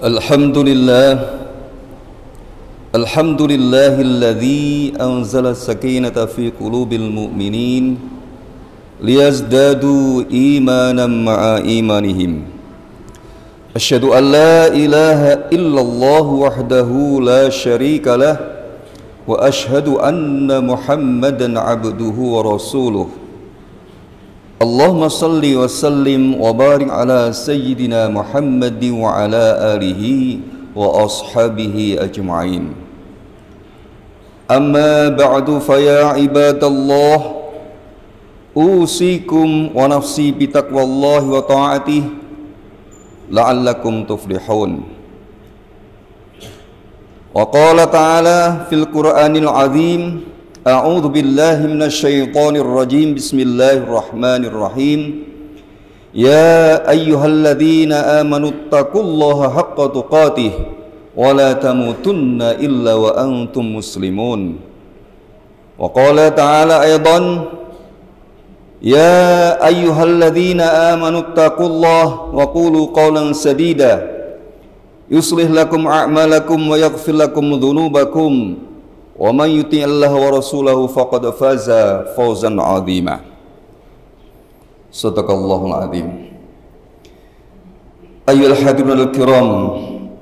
Alhamdulillah Alhamdulillahilladzi anzala sakinata fi qulubil mu'minin liyazdadu imanan ma'a imanihim. Asyhadu an la ilaha illallah wahdahu la syarika lah wa asyhadu anna Muhammadan abduhu wa rasuluh. Allahumma salli wa sallim wa barik ala sayyidina Muhammadin wa ala alihi wa ashabihi ajma'in. Amma ba'du fa ya ibadallah, usikum wa nafsi bitaqwallahi wa ta'atihi la'allakum tuflihun. Wa qala ta'ala fil Qur'anil azim, a'udzu billahi minasyaitonir rajim, bismillahirrahmanirrahim. Ya ayyuhalladzina amanu taqullaha haqqa tuqatih wa la tamutunna illa wa antum muslimun. Wa qala ta'ala aidan, ya ayyuhalladzina amanu taqullaha wa qulu qawlan sadida yuslih lakum a'malakum wa yaghfir lakum dhunubakum wa man yuti'illaha wa rasulahu faqad faza fawzan 'azima. Shadaqallahul 'azim. Ayyuhal hadirin al-kiram,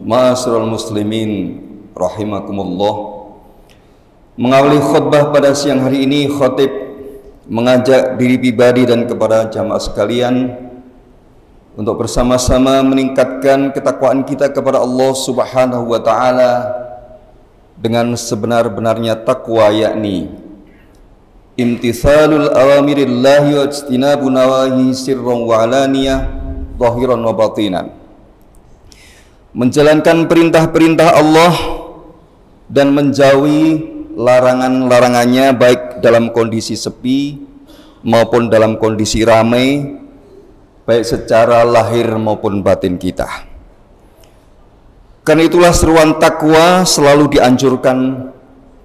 ma'asyiral muslimin rahimakumullah. Mengawali khutbah pada siang hari ini, khatib mengajak diri pribadi dan kepada jamaah sekalian untuk bersama-sama meningkatkan ketakwaan kita kepada Allah Subhanahu wa taala dengan sebenar-benarnya takwa, yakni imtithalul awamirillahi wa ijtinabu nawahi sirran wa alaniyah, zahiran wa batinan. Menjalankan perintah-perintah Allah dan menjauhi larangan-larangannya, baik dalam kondisi sepi maupun dalam kondisi ramai, baik secara lahir maupun batin kita. Karena itulah seruan takwa selalu dianjurkan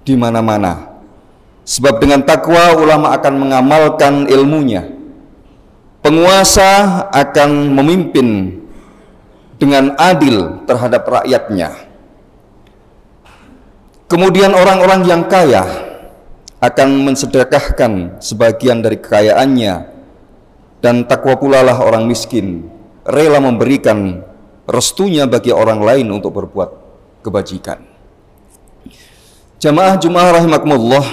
di mana-mana. Sebab dengan takwa ulama akan mengamalkan ilmunya, penguasa akan memimpin dengan adil terhadap rakyatnya, kemudian orang-orang yang kaya akan mensedekahkan sebagian dari kekayaannya, dan takwa pula lah orang miskin rela memberikan restunya bagi orang lain untuk berbuat kebajikan. Jamaah Jumat rahimakumullah,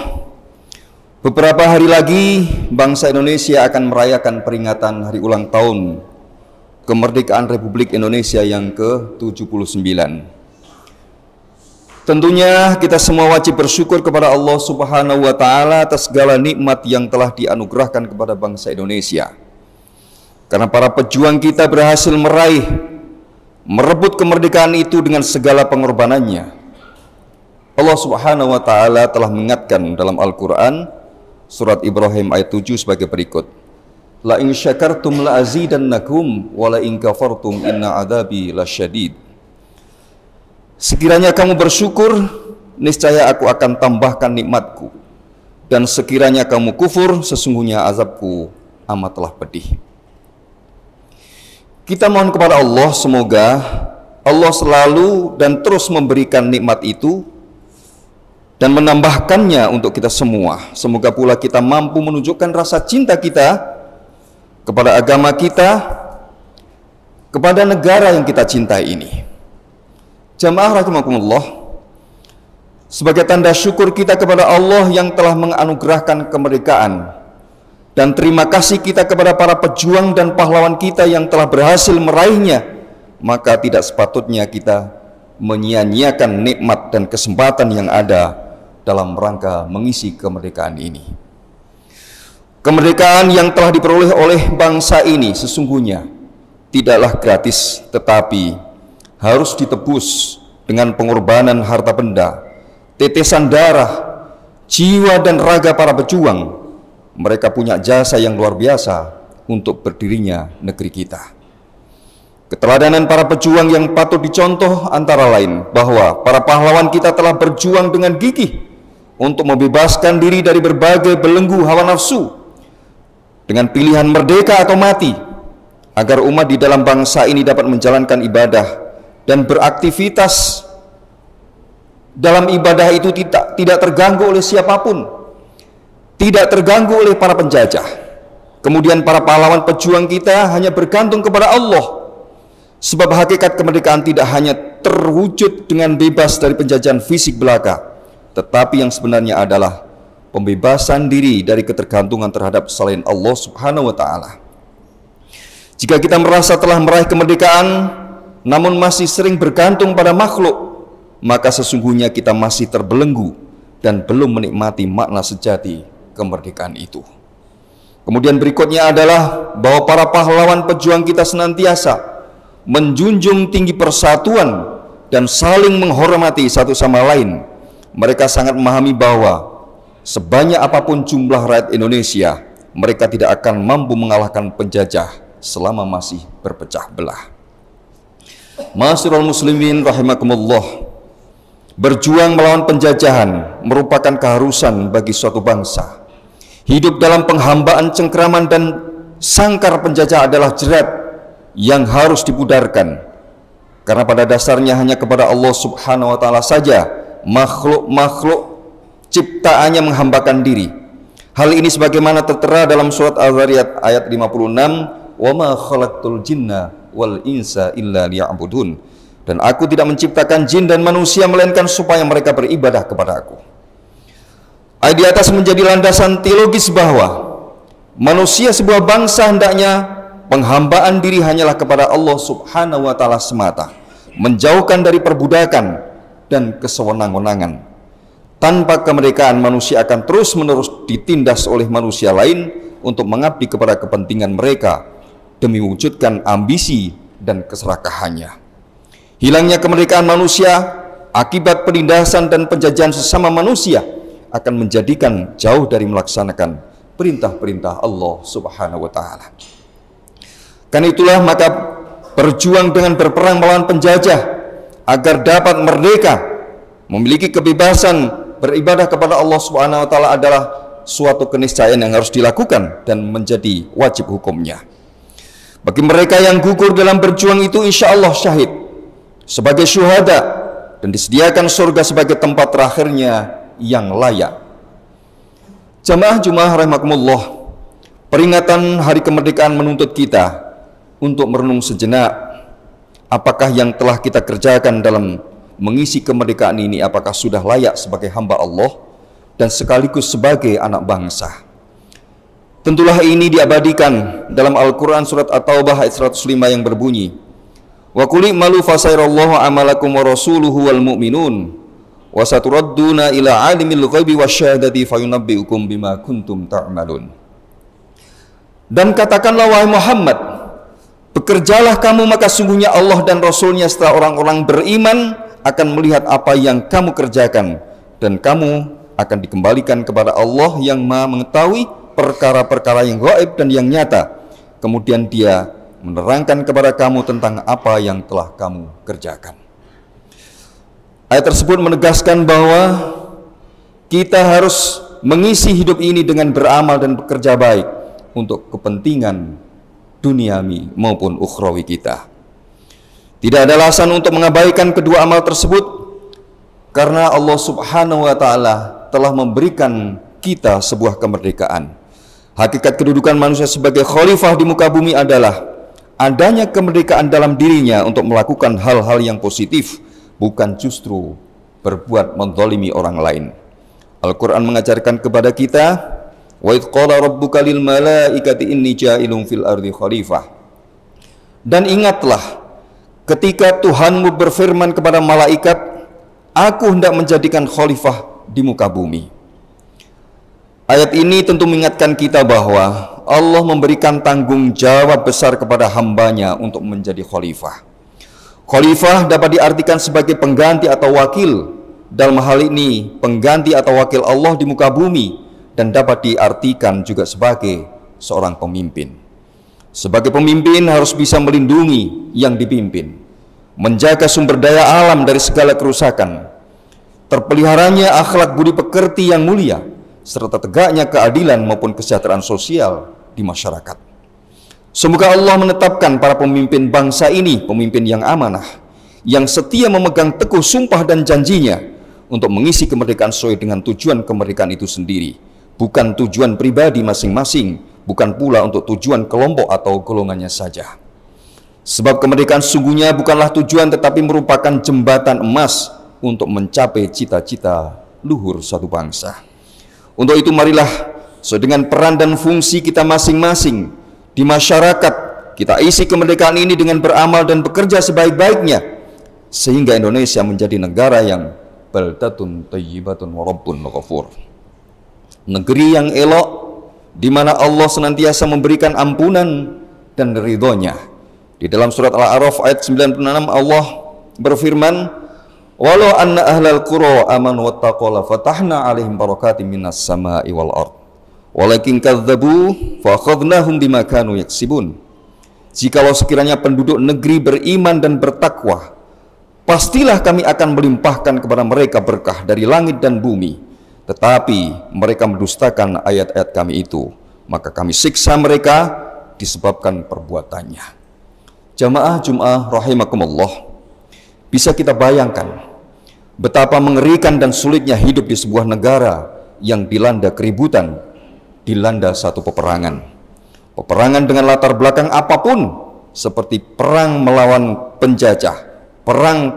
beberapa hari lagi bangsa Indonesia akan merayakan peringatan hari ulang tahun kemerdekaan Republik Indonesia yang ke-79. Tentunya kita semua wajib bersyukur kepada Allah Subhanahu wa taala atas segala nikmat yang telah dianugerahkan kepada bangsa Indonesia. Karena para pejuang kita berhasil merebut kemerdekaan itu dengan segala pengorbanannya. Allah Subhanahu wa taala telah mengingatkan dalam Al-Qur'an surat Ibrahim ayat 7 sebagai berikut. La in syakartum la azidannakum wa la in kafartum inna adzabi lasyadid. Sekiranya kamu bersyukur, niscaya aku akan tambahkan nikmatku, dan sekiranya kamu kufur, sesungguhnya azabku amatlah pedih. Kita mohon kepada Allah, semoga Allah selalu dan terus memberikan nikmat itu dan menambahkannya untuk kita semua. Semoga pula kita mampu menunjukkan rasa cinta kita kepada agama kita, kepada negara yang kita cintai ini. Jamaah rahimakumullah, sebagai tanda syukur kita kepada Allah yang telah menganugerahkan kemerdekaan, dan terima kasih kita kepada para pejuang dan pahlawan kita yang telah berhasil meraihnya, maka tidak sepatutnya kita menyia-nyiakan nikmat dan kesempatan yang ada dalam rangka mengisi kemerdekaan ini. Kemerdekaan yang telah diperoleh oleh bangsa ini sesungguhnya tidaklah gratis, tetapi harus ditebus dengan pengorbanan harta benda, tetesan darah, jiwa dan raga para pejuang. Mereka punya jasa yang luar biasa untuk berdirinya negeri kita. Keteladanan para pejuang yang patut dicontoh antara lain bahwa para pahlawan kita telah berjuang dengan gigih untuk membebaskan diri dari berbagai belenggu hawa nafsu dengan pilihan merdeka atau mati, agar umat di dalam bangsa ini dapat menjalankan ibadah dan beraktivitas dalam ibadah itu tidak terganggu oleh siapapun, tidak terganggu oleh para penjajah. Kemudian para pahlawan pejuang kita hanya bergantung kepada Allah, sebab hakikat kemerdekaan tidak hanya terwujud dengan bebas dari penjajahan fisik belaka, tetapi yang sebenarnya adalah pembebasan diri dari ketergantungan terhadap selain Allah Subhanahu wa Ta'ala. Jika kita merasa telah meraih kemerdekaan namun masih sering bergantung pada makhluk, maka sesungguhnya kita masih terbelenggu dan belum menikmati makna sejati kemerdekaan itu. Kemudian berikutnya adalah bahwa para pahlawan pejuang kita senantiasa menjunjung tinggi persatuan dan saling menghormati satu sama lain. Mereka sangat memahami bahwa sebanyak apapun jumlah rakyat Indonesia, mereka tidak akan mampu mengalahkan penjajah selama masih berpecah belah. Ma'asyiral muslimin rahimakumullah, berjuang melawan penjajahan merupakan keharusan bagi suatu bangsa. Hidup dalam penghambaan, cengkraman dan sangkar penjajah adalah jerat yang harus dipudarkan, karena pada dasarnya hanya kepada Allah Subhanahu wa Ta'ala saja makhluk-makhluk ciptaannya menghambakan diri. Hal ini sebagaimana tertera dalam surat Al-Zariyat ayat 56, "Wa ma khalaqtul jinna wal insa illa liya'budun." Dan aku tidak menciptakan jin dan manusia melainkan supaya mereka beribadah kepada aku. Ayat di atas menjadi landasan teologis bahwa manusia sebuah bangsa hendaknya penghambaan diri hanyalah kepada Allah Subhanahu wa Ta'ala semata, menjauhkan dari perbudakan dan kesewenang-wenangan. Tanpa kemerdekaan, manusia akan terus-menerus ditindas oleh manusia lain untuk mengabdi kepada kepentingan mereka demi mewujudkan ambisi dan keserakahannya. Hilangnya kemerdekaan manusia akibat penindasan dan penjajahan sesama manusia akan menjadikan jauh dari melaksanakan perintah-perintah Allah Subhanahu wa Ta'ala. Karena itulah maka berjuang dengan berperang melawan penjajah agar dapat merdeka, memiliki kebebasan beribadah kepada Allah Subhanahu wa Ta'ala adalah suatu keniscayaan yang harus dilakukan dan menjadi wajib hukumnya. Bagi mereka yang gugur dalam berjuang itu, insya Allah syahid sebagai syuhada dan disediakan surga sebagai tempat terakhirnya yang layak. Jamaah Jumat rahimakumullah, peringatan hari kemerdekaan menuntut kita untuk merenung sejenak apakah yang telah kita kerjakan dalam mengisi kemerdekaan ini, apakah sudah layak sebagai hamba Allah dan sekaligus sebagai anak bangsa. Tentulah ini diabadikan dalam Al-Quran surat At-Taubah ayat 105 yang berbunyi, "Wa qul i'malu fasairallahu amalakum wa rasuluhu wal mu'minun wa saturadduna ila alimil ghaibi wasyahadati fayunabbi'ukum bima kuntum ta'malun." Dan katakanlah wahai Muhammad, bekerjalah kamu maka sungguhnya Allah dan Rasulnya setelah orang-orang beriman akan melihat apa yang kamu kerjakan, dan kamu akan dikembalikan kepada Allah yang Maha mengetahui perkara-perkara yang gaib dan yang nyata. Kemudian Dia menerangkan kepada kamu tentang apa yang telah kamu kerjakan. Ayat tersebut menegaskan bahwa kita harus mengisi hidup ini dengan beramal dan bekerja baik untuk kepentingan duniawi maupun ukhrawi kita. Tidak ada alasan untuk mengabaikan kedua amal tersebut, karena Allah Subhanahu wa Ta'ala telah memberikan kita sebuah kemerdekaan. Hakikat kedudukan manusia sebagai khalifah di muka bumi adalah adanya kemerdekaan dalam dirinya untuk melakukan hal-hal yang positif, bukan justru berbuat menzalimi orang lain. Al-Quran mengajarkan kepada kita, "Wa idh qala rabbuka lil malaikati inni ja'ilun fil ardi khalifah." Dan ingatlah ketika Tuhanmu berfirman kepada malaikat, "Aku hendak menjadikan khalifah di muka bumi." Ayat ini tentu mengingatkan kita bahwa Allah memberikan tanggung jawab besar kepada hambanya untuk menjadi khalifah. Khalifah dapat diartikan sebagai pengganti atau wakil, dalam hal ini pengganti atau wakil Allah di muka bumi, dan dapat diartikan juga sebagai seorang pemimpin. Sebagai pemimpin harus bisa melindungi yang dipimpin, menjaga sumber daya alam dari segala kerusakan, terpeliharanya akhlak budi pekerti yang mulia, serta tegaknya keadilan maupun kesejahteraan sosial di masyarakat. Semoga Allah menetapkan para pemimpin bangsa ini pemimpin yang amanah, yang setia memegang teguh sumpah dan janjinya untuk mengisi kemerdekaan sesuai dengan tujuan kemerdekaan itu sendiri, bukan tujuan pribadi masing-masing, bukan pula untuk tujuan kelompok atau golongannya saja. Sebab kemerdekaan sungguhnya bukanlah tujuan, tetapi merupakan jembatan emas untuk mencapai cita-cita luhur suatu bangsa. Untuk itu marilah sesuai dengan peran dan fungsi kita masing-masing di masyarakat, kita isi kemerdekaan ini dengan beramal dan bekerja sebaik-baiknya, sehingga Indonesia menjadi negara yang baldatun thayyibatun wa rabbun ghafur, negeri yang elok di mana Allah senantiasa memberikan ampunan dan ridhonya. Di dalam surat Al-A'raf ayat 96 Allah berfirman, walau anna ahlal qura amanu wattaqu la fatahna 'alaihim barakatim minas sama'i wal ard walakin kadzdzabu fa akhadnahum bima kanu yaksibun. Jikalau sekiranya penduduk negeri beriman dan bertakwa, pastilah kami akan melimpahkan kepada mereka berkah dari langit dan bumi. Tetapi mereka mendustakan ayat-ayat kami itu, maka kami siksa mereka disebabkan perbuatannya. Jamaah Jum'ah rahimakumullah, bisa kita bayangkan betapa mengerikan dan sulitnya hidup di sebuah negara yang dilanda keributan, dilanda satu peperangan. Peperangan dengan latar belakang apapun, seperti perang melawan penjajah, perang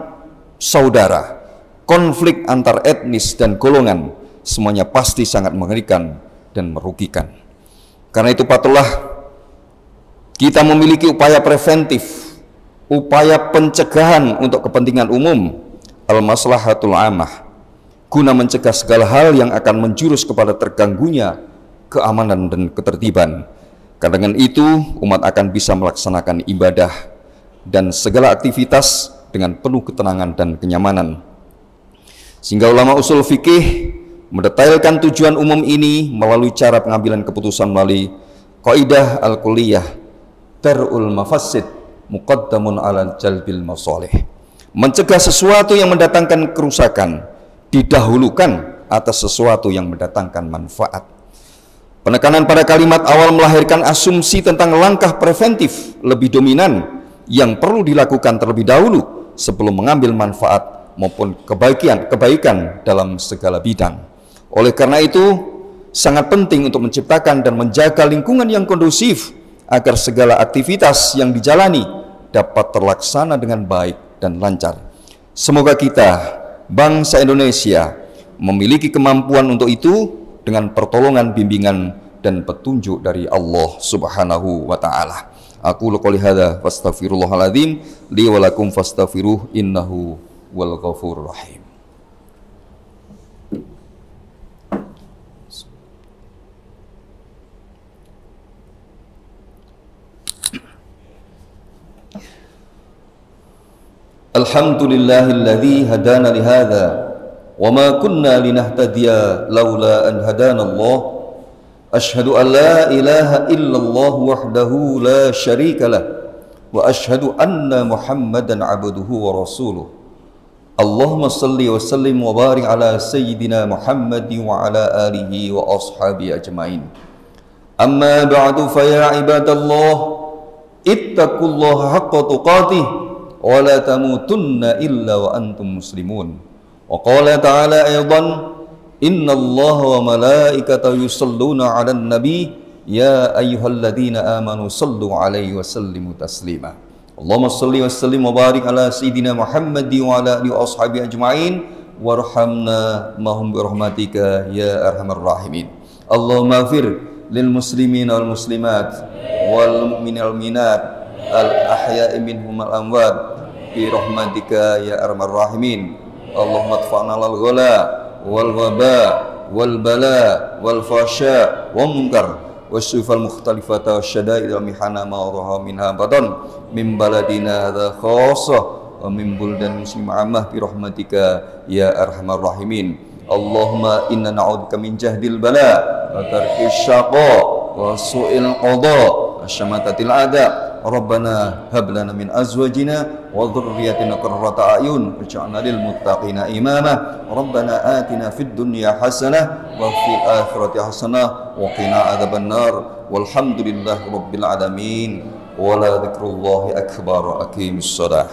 saudara, konflik antar etnis dan golongan, semuanya pasti sangat mengerikan dan merugikan. Karena itu patutlah kita memiliki upaya preventif, upaya pencegahan untuk kepentingan umum, al-maslahatul amah, guna mencegah segala hal yang akan menjurus kepada terganggunya keamanan dan ketertiban. Karena dengan itu umat akan bisa melaksanakan ibadah dan segala aktivitas dengan penuh ketenangan dan kenyamanan. Sehingga ulama usul fikih mendetailkan tujuan umum ini melalui cara pengambilan keputusan melalui kaidah al-kulliyah dar'ul mafassid muqaddamun ala jalbil masalih. Mencegah sesuatu yang mendatangkan kerusakan didahulukan atas sesuatu yang mendatangkan manfaat. Penekanan pada kalimat awal melahirkan asumsi tentang langkah preventif lebih dominan yang perlu dilakukan terlebih dahulu sebelum mengambil manfaat maupun kebaikan dalam segala bidang. Oleh karena itu, sangat penting untuk menciptakan dan menjaga lingkungan yang kondusif agar segala aktivitas yang dijalani dapat terlaksana dengan baik dan lancar. Semoga kita, bangsa Indonesia, memiliki kemampuan untuk itu dengan pertolongan, bimbingan, dan petunjuk dari Allah Subhanahu wa ta'ala. Aku qouli hadza fastaghfirullahaladzim li wa lakum fastaghfiruh innahu wal ghafurur rahim. Alhamdulillahilladzi hadana lihadza wa ma kunna linahtadiya laula an hadanallah. Asyhadu an la ilaha illallah wahdahu la syarika lah wa asyhadu anna Muhammadan abduhu wa rasuluh. Allahumma salli wa sallim wa barik ala sayyidina Muhammad wa ala alihi wa ashabihi ajmain. Amma ba'du fa ya ibadallah ittaqullaha haqqa tuqatih wa la tamutunna illa wa antum muslimun. Wa qala ta'ala aydan innallaha wa malaikatahu yusalluna 'alan nabi ya ayyuhalladzina amanu sallu 'alaihi wa sallimu taslima. Allahumma shalli wa sallim wa barik ala sayyidina Muhammad wa ala alihi wa ashabihi ajma'in warhamna mahum bi rahmatika ya arhamar rahimin. Allahumma ighfir lil muslimina wal muslimat wal mu'minina wal mu'minat al ahya'i minhum al amwat bi rahmatika ya arhamar rahimin. Allahumma adfa'na al ghala wal waba wal bala wal fasha wa munkar wasyufal mukhtalifata wasyada'id wa mihana ma dhahara minha badan min baladina hadza khassah wa min buldan muslim ammah bi rahmatika ya arhamar rahimin. Allahumma inna na'udzubika min jahdil bala wa tarkis syaqa wa su'il qada wa syamatatil a'da. Rabbana hab lana min azwajina wa dhurriyyatina qurrata a'yun waj'alna lil muttaqina imama. Rabbana atina fid dunya hasanah wa fil akhirati hasanah wa qina adzabannar. Walhamdulillahi rabbil alamin. Wa la dzikrullahi akbar. Aqimis shalah.